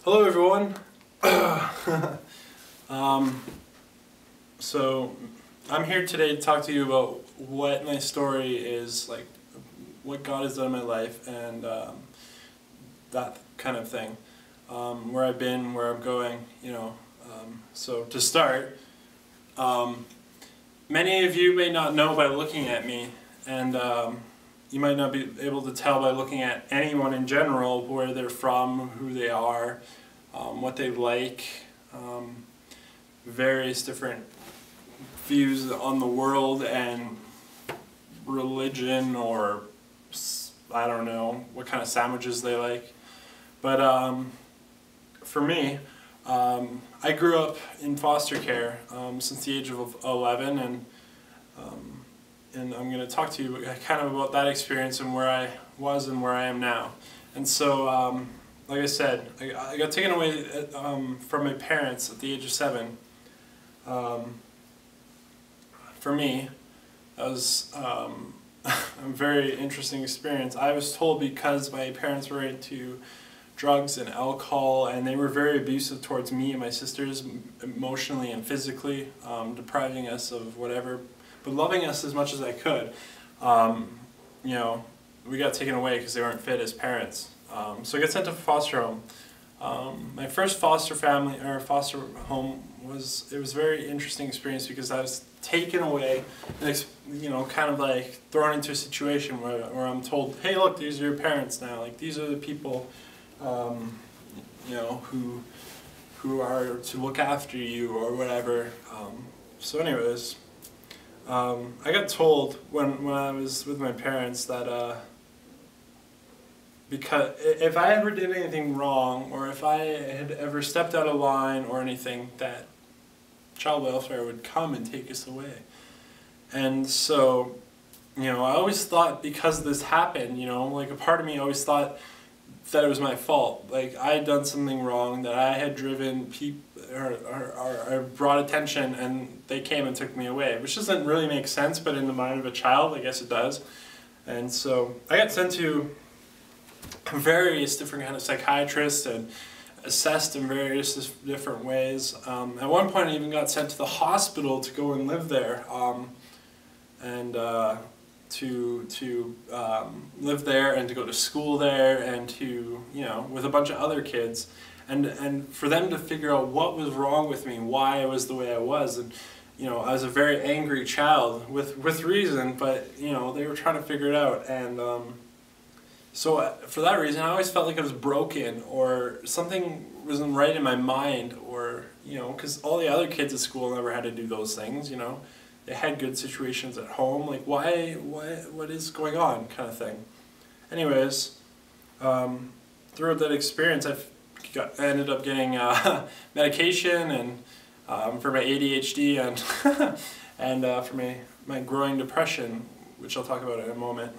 Hello everyone. So I'm here today to talk to you about what my story is, like what God has done in my life and that kind of thing. Where I've been, where I'm going, you know. So to start, many of you may not know by looking at me, and you might not be able to tell by looking at anyone in general where they're from, who they are, what they like, various different views on the world and religion, or I don't know what kind of sandwiches they like. But for me, I grew up in foster care since the age of 11, and I'm going to talk to you kind of about that experience and where I was and where I am now. And so, like I said, I got taken away from my parents at the age of 7. For me, that was a very interesting experience. I was told because my parents were into drugs and alcohol, and they were very abusive towards me and my sisters, emotionally and physically, depriving us of whatever, but loving us as much as I could. You know, we got taken away because they weren't fit as parents. So I got sent to foster home. My first foster family, or foster home, was a very interesting experience because I was taken away and, you know, kind of like thrown into a situation where I'm told, hey look, these are your parents now, like these are the people you know, who are to look after you or whatever. So anyways, I got told when I was with my parents that because if I ever did anything wrong, or if I had ever stepped out of line or anything, that child welfare would come and take us away. And so, you know, I always thought because this happened, you know, like a part of me always thought that it was my fault. Like I had done something wrong, that I had driven people or brought attention, and they came and took me away, which doesn't really make sense, but in the mind of a child, I guess it does. And so I got sent to various different kind of psychiatrists and assessed in various different ways. At one point I even got sent to the hospital to go and live there, and to live there and to go to school there, and to, you know, with a bunch of other kids, and for them to figure out what was wrong with me, why I was the way I was. And you know, I was a very angry child with reason, but you know, they were trying to figure it out. And so for that reason I always felt like I was broken, or something wasn't right in my mind, or you know, because all the other kids at school never had to do those things, you know. They had good situations at home, like what is going on, kind of thing. Anyways, throughout that experience I ended up getting medication, and for my ADHD, and and for my growing depression, which I'll talk about in a moment.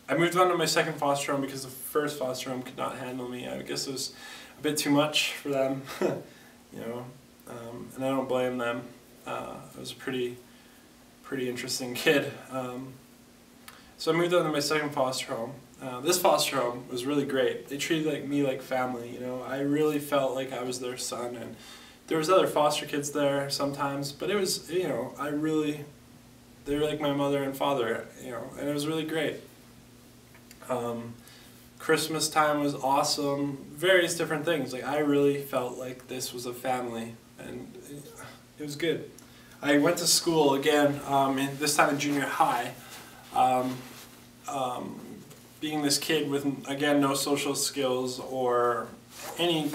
I moved on to my second foster home because the first foster home could not handle me. I guess it was a bit too much for them, you know, and I don't blame them. I was a pretty interesting kid. So I moved on to my second foster home. This foster home was really great. They treated me like family, you know. I really felt like I was their son, and there was other foster kids there sometimes, but it was, you know, they were like my mother and father, you know, and it was really great. Christmas time was awesome, various different things. Like I really felt like this was a family, and it was good. I went to school again, this time in junior high, being this kid with, again, no social skills or any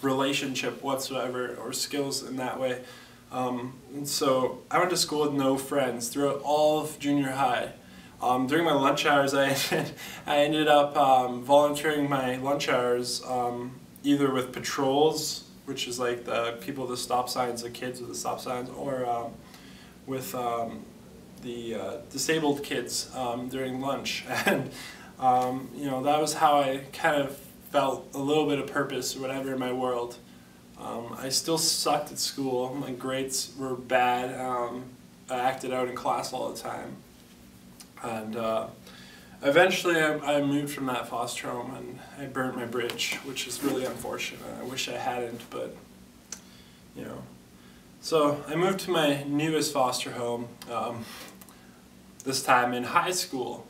relationship whatsoever or skills in that way. And so I went to school with no friends throughout all of junior high. During my lunch hours, I ended up volunteering my lunch hours either with patrols, which is like the people with the stop signs, the kids with the stop signs, or with the disabled kids during lunch. And you know, that was how I kind of felt a little bit of purpose or whatever in my world. I still sucked at school. My grades were bad. I acted out in class all the time. And eventually I moved from that foster home and I burnt my bridge, which is really unfortunate. I wish I hadn't, but you know. So I moved to my newest foster home, this time in high school.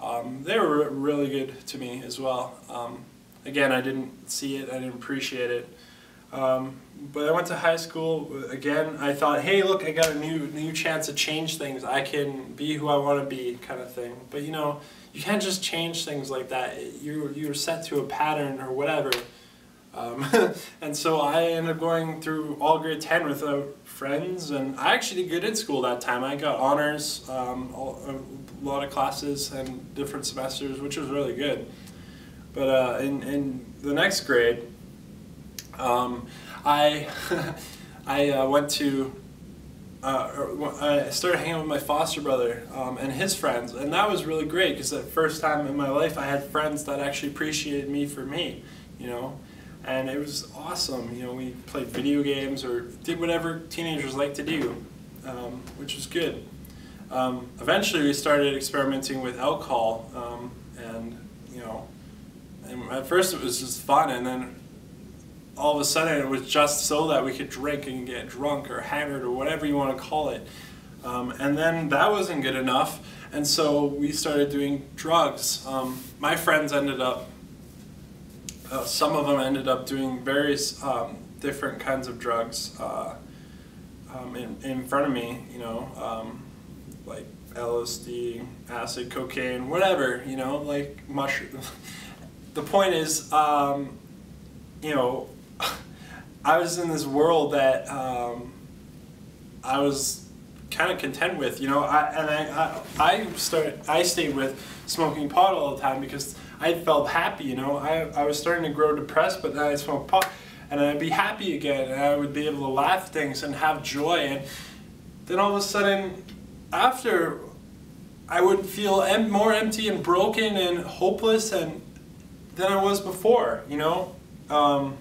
They were really good to me as well. Again, I didn't see it, I didn't appreciate it. But I went to high school. Again, I thought, hey, look, I got a new chance to change things. I can be who I want to be, kind of thing. But you know, you can't just change things like that. You're set to a pattern or whatever. And so I ended up going through all grade 10 without friends, and I actually did good in school that time. I got honors, a lot of classes and different semesters, which was really good. But in the next grade, I went to, I started hanging out with my foster brother and his friends, and that was really great because the first time in my life I had friends that actually appreciated me for me, you know, and it was awesome. You know, we played video games or did whatever teenagers like to do, which was good. Eventually we started experimenting with alcohol, and you know, and at first it was just fun, and then all of a sudden it was just so that we could drink and get drunk or hammered or whatever you want to call it. And then that wasn't good enough, and so we started doing drugs. My friends ended up, some of them ended up doing various different kinds of drugs in front of me, you know, like LSD, acid, cocaine, whatever, you know, like mushrooms. The point is, you know, I was in this world that I was kind of content with, you know. I stayed with smoking pot all the time because I felt happy, you know. I was starting to grow depressed, but then I smoked pot, and I'd be happy again, and I would be able to laugh at things and have joy, and then all of a sudden, after, I would feel more empty and broken and hopeless than I was before, you know. I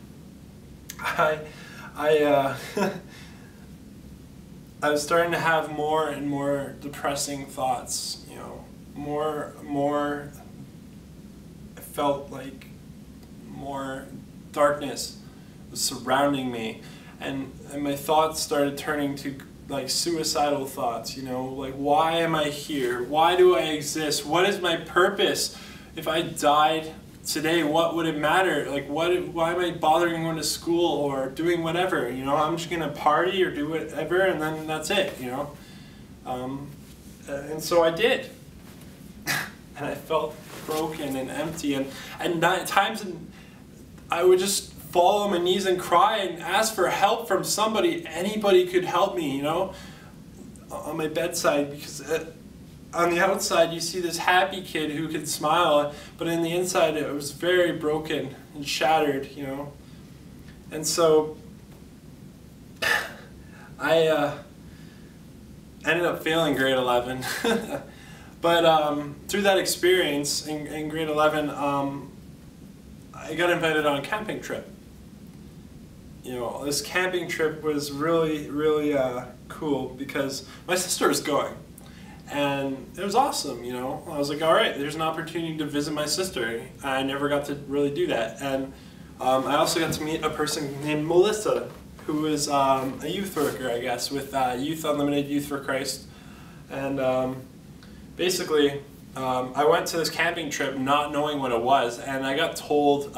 was starting to have more and more depressing thoughts, you know, more, I felt like more darkness was surrounding me, and my thoughts started turning to like suicidal thoughts, you know, like, why am I here? Why do I exist? What is my purpose? If I died today, what would it matter? Like, why am I bothering going to school or doing whatever? You know, I'm just gonna party or do whatever, and then that's it, you know. And so I did, and I felt broken and empty, and at times I would just fall on my knees and cry and ask for help from somebody. Anybody could help me, you know, on my bedside, because on the outside you see this happy kid who could smile, but in the inside it was very broken and shattered, you know. And so I ended up failing grade 11. But through that experience in grade 11, I got invited on a camping trip. You know, this camping trip was really, really cool because my sister was going. And it was awesome, you know. I was like, all right, there's an opportunity to visit my sister. I never got to really do that. And I also got to meet a person named Melissa, who is a youth worker, I guess, with Youth Unlimited, Youth for Christ. And basically, I went to this camping trip not knowing what it was, and I got told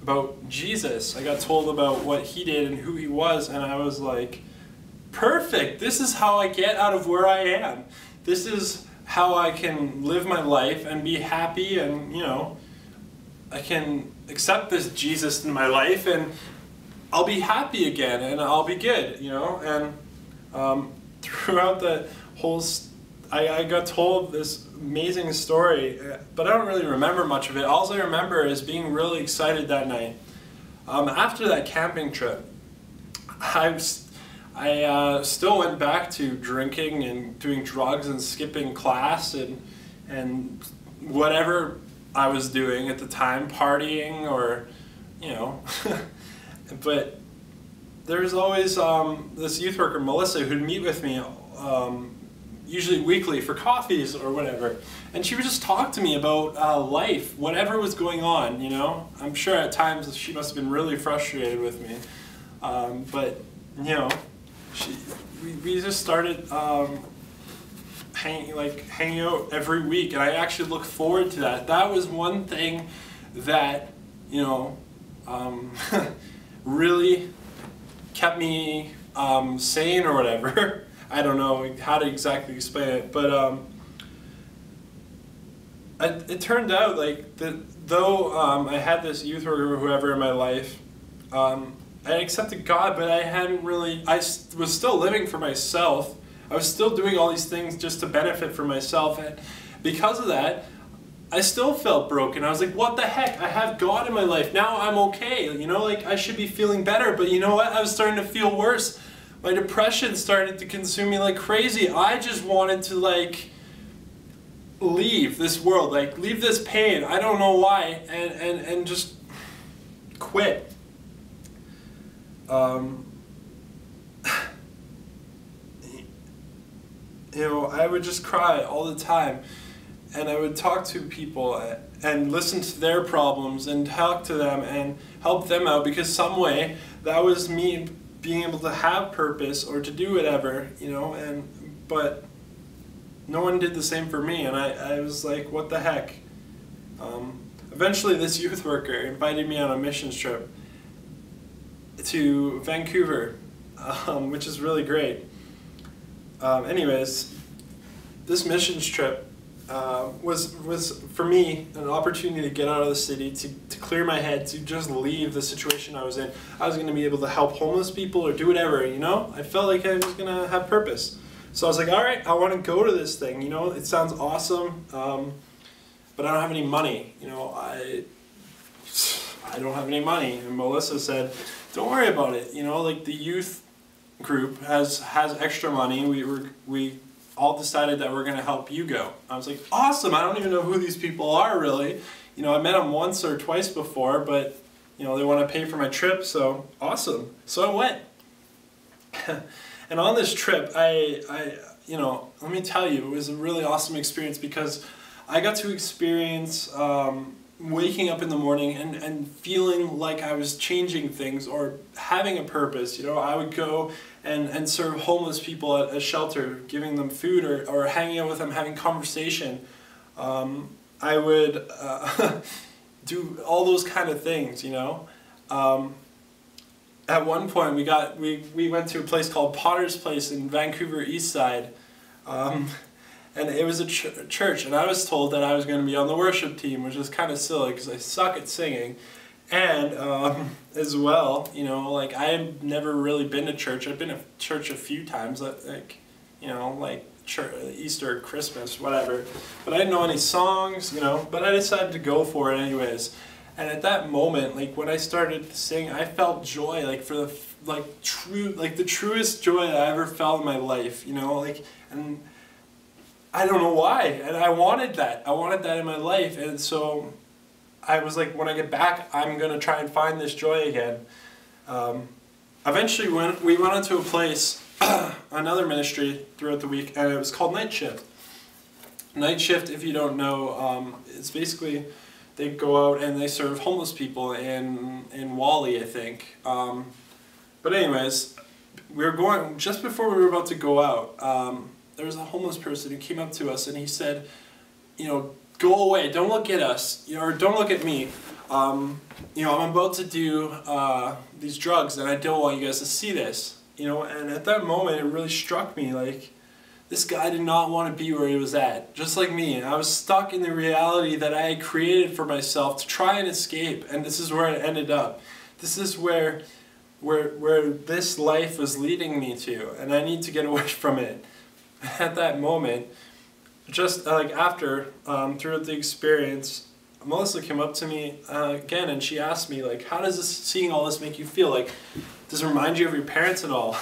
about Jesus. I got told about what he did and who he was, and I was like, perfect, this is how I get out of where I am. This is how I can live my life and be happy, and you know, I can accept this Jesus in my life and I'll be happy again and I'll be good, you know. And throughout the whole I got told this amazing story, but I don't really remember much of it. All I remember is being really excited that night. After that camping trip, I still went back to drinking and doing drugs and skipping class and whatever I was doing at the time, partying or, you know. But there was always this youth worker, Melissa, who'd meet with me, usually weekly for coffees or whatever. And she would just talk to me about life, whatever was going on, you know. I'm sure at times she must have been really frustrated with me. But, you know, we just started hanging out every week, and I actually look forward to that. That was one thing that, you know, really kept me sane or whatever. I don't know how to exactly explain it, but it turned out like that though I had this youth worker or whoever in my life, I accepted God, but I hadn't really, I was still living for myself. I was still doing all these things just to benefit for myself, and because of that, I still felt broken. I was like, what the heck? I have God in my life. Now I'm okay. You know, like I should be feeling better, but you know what? I was starting to feel worse. My depression started to consume me like crazy. I just wanted to like leave this world, like leave this pain. I don't know why, and just quit. You know, I would just cry all the time, and I would talk to people and listen to their problems and talk to them and help them out, because some way that was me being able to have purpose or to do whatever, you know, but no one did the same for me, and I was like, what the heck? Eventually this youth worker invited me on a missions trip to Vancouver, which is really great. Anyways, this missions trip was for me an opportunity to get out of the city, to clear my head, to just leave the situation I was in. I was going to be able to help homeless people or do whatever, you know? I felt like I was going to have purpose. So I was like, all right, I want to go to this thing, you know? It sounds awesome, but I don't have any money, you know? I don't have any money. And Melissa said, don't worry about it, you know? Like the youth group has extra money. We all decided that we're going to help you go. I was like, awesome. I don't even know who these people are really. You know, I met them once or twice before, but you know, they want to pay for my trip, so awesome. So I went. And on this trip, I you know, let me tell you, it was a really awesome experience, because I got to experience waking up in the morning and feeling like I was changing things or having a purpose. You know, I would go and serve homeless people at a shelter, giving them food or hanging out with them, having conversation. I would do all those kind of things, you know. At one point we went to a place called Potter's Place in Vancouver East Side. And it was a church, and I was told that I was going to be on the worship team, which is kind of silly because I suck at singing. And as well, you know, like I've never really been to church. I've been to church a few times, like, you know, like church, Easter, Christmas, whatever. But I didn't know any songs, you know, but I decided to go for it anyways. And at that moment, like when I started to sing, I felt joy, like for the, the truest joy that I ever felt in my life, you know, like, and I don't know why, and I wanted that. I wanted that in my life, and so I was like, when I get back, I'm going to try and find this joy again. Eventually, we went into a place, another ministry throughout the week, and it was called Night Shift. Night Shift, if you don't know, it's basically they go out and they serve homeless people in Wally, I think. But anyways, we were going, just before we were about to go out, there was a homeless person who came up to us and he said, you know, go away, don't look at us, you know, or don't look at me. You know, I'm about to do these drugs and I don't want you guys to see this. You know, and at that moment it really struck me, like, this guy did not want to be where he was at, just like me. And I was stuck in the reality that I had created for myself to try and escape, and this is where I ended up. This is where this life was leading me to, and I need to get away from it. At that moment, just like after, throughout the experience, Melissa came up to me again and she asked me, like, how does seeing all this make you feel? Like, does it remind you of your parents at all?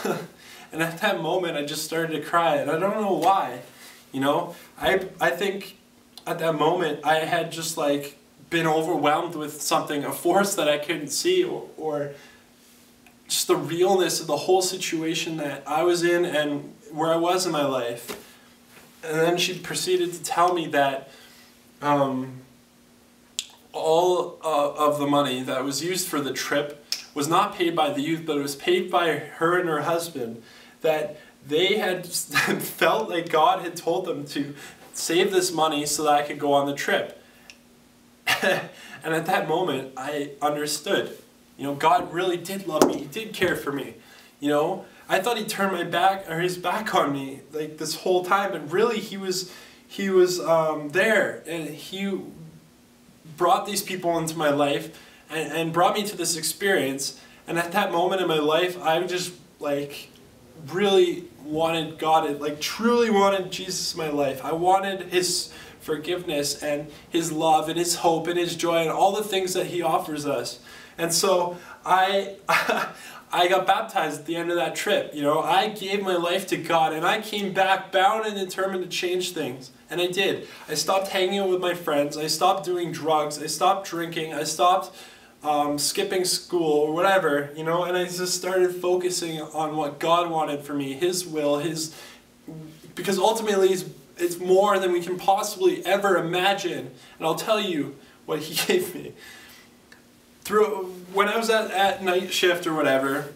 And at that moment I just started to cry, and I don't know why. You know, I think at that moment I had just like been overwhelmed with something, a force that I couldn't see, or just the realness of the whole situation that I was in and where I was in my life. then she proceeded to tell me that all of the money that was used for the trip was not paid by the youth, but it was paid by her and her husband, that they had felt like God had told them to save this money so that I could go on the trip. And at that moment, I understood. You know, God really did love me. He did care for me. You know, I thought he turned his back on me like this whole time, but really he was there, and he brought these people into my life and brought me to this experience. And at that moment in my life, I just like really wanted God, like truly wanted Jesus in my life. I wanted his forgiveness and his love and his hope and his joy and all the things that he offers us. And so I got baptized at the end of that trip. You know, I gave my life to God, and I came back bound and determined to change things. And I did. I stopped hanging out with my friends. I stopped doing drugs. I stopped drinking. I stopped skipping school or whatever, you know, and I just started focusing on what God wanted for me, his will, because ultimately it's more than we can possibly ever imagine. And I'll tell you what he gave me. When I was at night shift or whatever,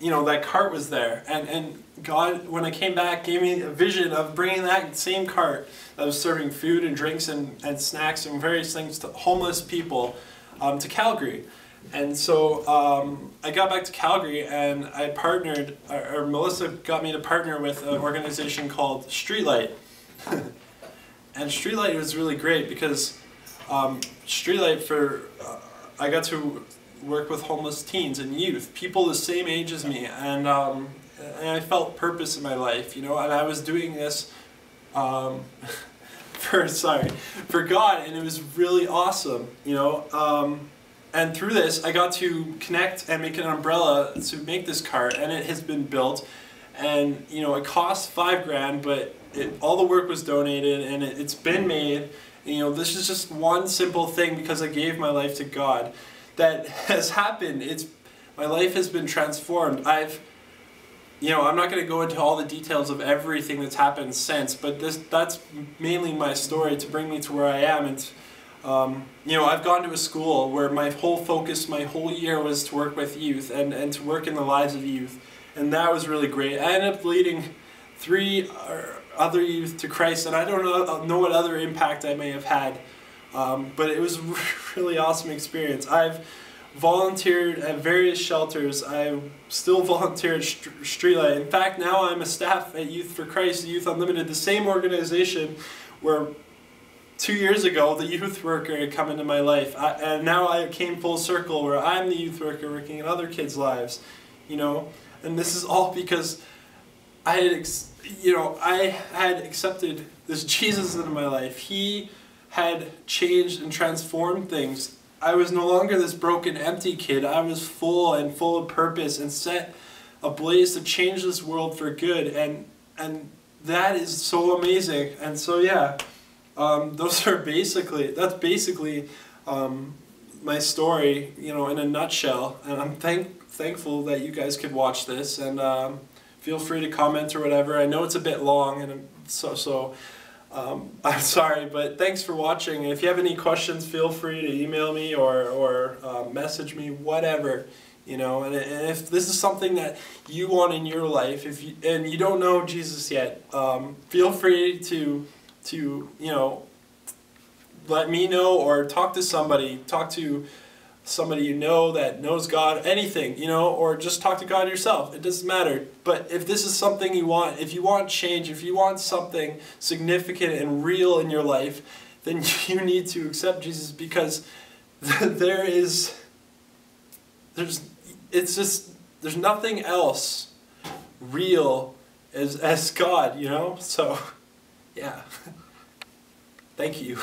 you know, that cart was there, and God, when I came back, gave me a vision of bringing that same cart that was serving food and drinks and snacks and various things to homeless people to Calgary. And so I got back to Calgary, and I partnered, or Melissa got me to partner with an organization called Streetlight. And Streetlight was really great because Streetlight I got to work with homeless teens and youth, people the same age as me, and I felt purpose in my life, you know, and I was doing this for God, and it was really awesome, you know. And through this, I got to connect and make an umbrella to make this cart, and it has been built, and you know, it cost $5,000, but all the work was donated, and it's been made. And, you know, this is just one simple thing because I gave my life to God that has happened. My life has been transformed. You know, I'm not going to go into all the details of everything that's happened since, but that's mainly my story to bring me to where I am. And you know, I've gone to a school where my whole focus, my whole year was to work with youth and to work in the lives of youth, and that was really great. I ended up leading 3 other youth to Christ, and I don't know what other impact I may have had, but it was a really awesome experience. I've volunteered at various shelters. I still volunteer at Streetlight. In fact, now I'm a staff at Youth for Christ, Youth Unlimited, the same organization where 2 years ago the youth worker had come into my life, and now I came full circle where I'm the youth worker working in other kids' lives, you know. And this is all because I had accepted this Jesus into my life. He had changed and transformed things. I was no longer this broken, empty kid. I was full of purpose and set ablaze to change this world for good, and that is so amazing. And so yeah, that's basically my story, you know, in a nutshell. And I'm thankful that you guys could watch this, and feel free to comment or whatever. I know it's a bit long, and I'm sorry, but thanks for watching. And if you have any questions, feel free to email me or message me, whatever, you know. And if this is something that you want in your life, and you don't know Jesus yet, feel free to you know, let me know, or talk to somebody you know that knows God, anything, you know, or just talk to God yourself. It doesn't matter. But if this is something you want, if you want change, if you want something significant and real in your life, then you need to accept Jesus, because there's nothing else real as God, you know? So, yeah. Thank you.